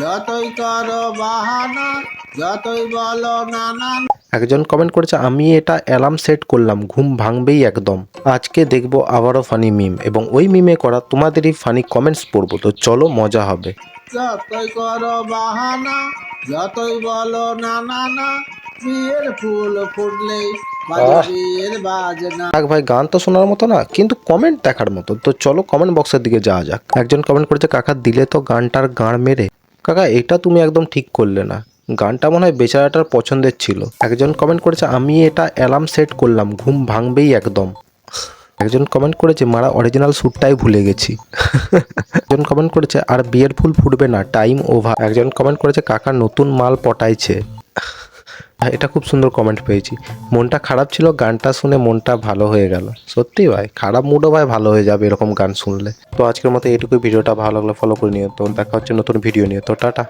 যতই করো বাহানা, যতই বলো না না না। একজন কমেন্ট করেছে, আমি এটা অ্যালার্ম সেট করলাম, ঘুম ভাঙবেই একদম। আজকে দেখবো আবারও ফানি মিম এবং ওই মিমে করা তোমাদেরই ফানি কমেন্টস পড়বো, তো চলো মজা হবে। যতই করো বাহানা, যতই বলো না না না, বিয়ের ফুল ফুটলেই বাজে বিয়ের বাজনা। থাক ভাই, গান তো শোনার মতো না, কিন্তু কমেন্ট দেখার মতো, তো চলো কমেন্ট বক্সের দিকে যাওয়া যাক। একজন কমেন্ট করেছে, কাকা দিলে তো গানটার গাঁড় মেরে। কাকা এটা তুমি একদম ঠিক করলে না, গানটা মনে হয় বেচারাটার পছন্দের ছিল। একজন কমেন্ট করেছে, আমি এটা অ্যালার্ম সেট করলাম, ঘুম ভাঙবেই একদম। একজন কমেন্ট করেছে, মারা অরিজিনাল স্যুটটাই ভুলে গেছি। একজন কমেন্ট করেছে, আর বিয়ের ফুল ফুটবে না, টাইম ওভার। একজন কমেন্ট করেছে, কাকা নতুন মাল পটাইছে। এটা খুব সুন্দর কমেন্ট পেয়েছি। মনটা খারাপ ছিল, গানটা শুনে মনটা ভালো হয়ে গেল। সত্যি ভাই, খারাপ মুডও ভাই ভালো হয়ে যাবে এরকম গান শুনলে। তো আজকের মতো এইটুকুই, ভিডিওটা ভালো লাগলে ফলো করে নিও। তো দেখা হচ্ছে নতুন ভিডিও নিয়ে, তো টাটা।